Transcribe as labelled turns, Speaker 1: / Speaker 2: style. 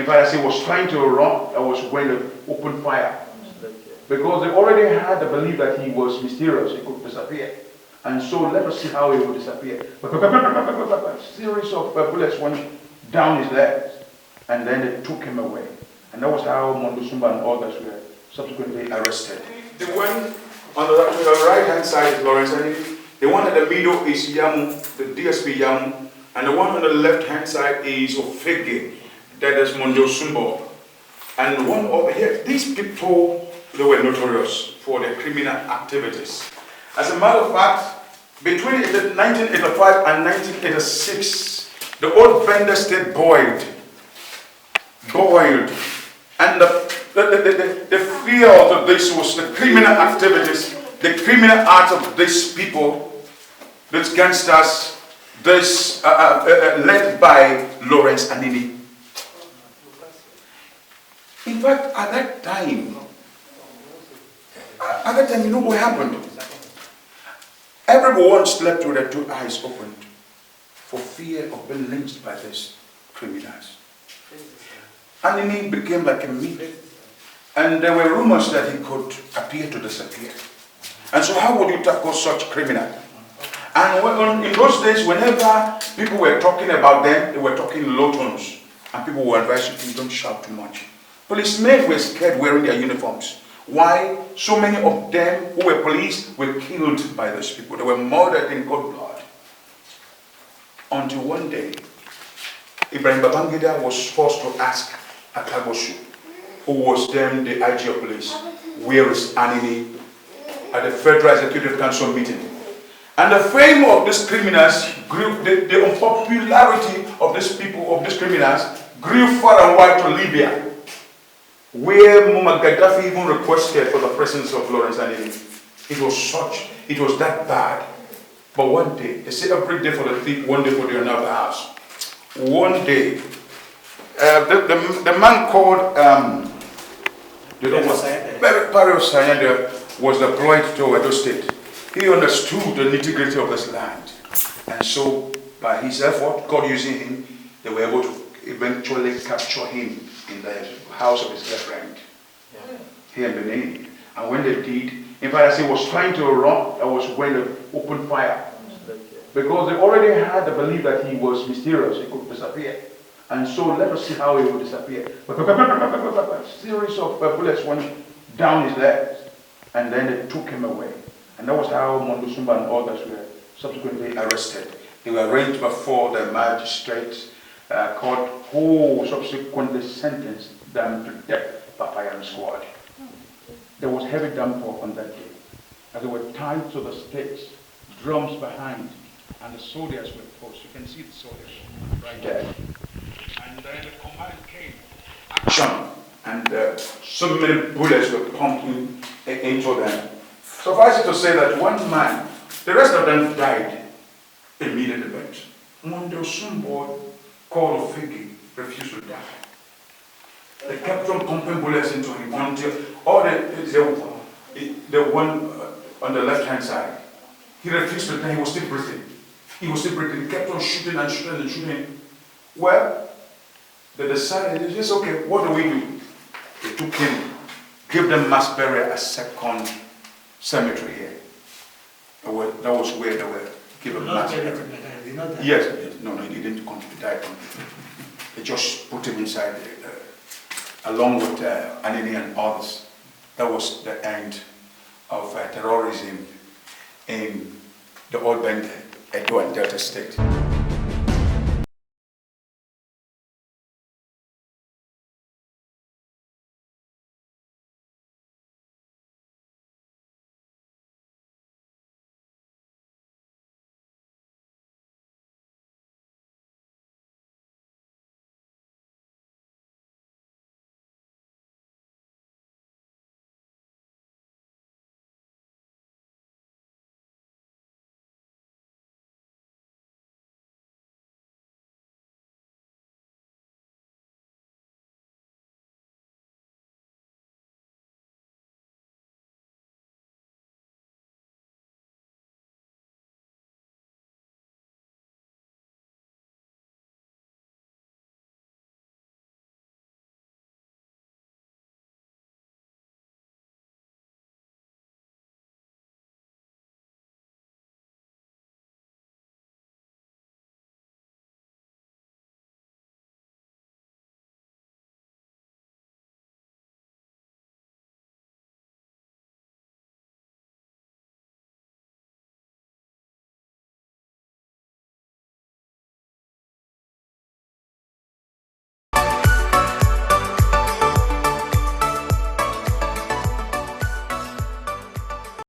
Speaker 1: fact, as he was trying to run, I was going to open fire. Because they already had the belief that he was mysterious, he could disappear. And so let us see how he would disappear. A series of bullets went down his legs, and then they took him away. And that was how Mondosumba and others were subsequently arrested.
Speaker 2: The one on the right-hand side is Lawrence Anini. The one in the middle is Yamu, the DSP Yamu. And the one on the left-hand side is Ofege, that is Mondosumba. And the one over here, these people, they were notorious for their criminal activities. As a matter of fact, between 1985 and 1986, the old Bendel state boiled. And the fear of this was the criminal activities, the criminal acts of these people, these gangsters, this led by Lawrence Anini. In fact, at that time, you know what happened? Everyone slept with their two eyes opened for fear of being lynched by these criminals. Anini became like a myth. And there were rumors that he could appear to disappear. And so how would you tackle such criminal? And in those days, whenever people were talking about them, they were talking in low tones. And people were advising you, don't shout too much. Policemen were scared wearing their uniforms. Why? So many of them who were police were killed by those people. They were murdered in cold blood. Until one day, Ibrahim Babangida was forced to ask Akagoshu, who was then the IG of police, where is Anini, at the Federal Executive Council meeting. And the fame of these criminals grew, the unpopularity of these people, of these criminals, grew far and wide to Libya, where Muammar Gaddafi even requested for the presence of Lawrence Anini. It was that bad. But one day, they say every day for the thief, one day for the another house. One day, the man called Pario Sayanda was deployed to Edo State. He understood the nitty-gritty of this land. And so, by his effort, God using him, they were able to eventually capture him in the house of his girlfriend here in Benin. And when they did, in fact, as he was trying to run, I was going to open fire. Because they already had the belief that he was mysterious, he could disappear. And so let us see how he would disappear. A series of bullets went down his legs, and then they took him away. And that was how Mondosumba and others were subsequently arrested. They were arraigned before the magistrate court, who subsequently sentenced them to death, Papaya and squad. There was heavy downpour on that day, as they were tied to the stakes, drums behind, and the soldiers were posted. You can see the soldiers right there. And then the command came, action, and so many bullets were pumping into them. Suffice it to say that one man, the rest of them died immediately. But Mondosumba called Ofege refused to die. They kept on pumping bullets into him until all the one on the left-hand side, he refused to die. He was still breathing. He was still breathing. He kept on shooting and shooting and shooting. Well, they decided, it's okay, what do we do? They took him, gave them mass burial at second cemetery here. That was where they were given mass burial. Yes, no, he didn't die completely. They just put him inside along with Anini and others. That was the end of terrorism in the old Bendel, Edo and Delta State.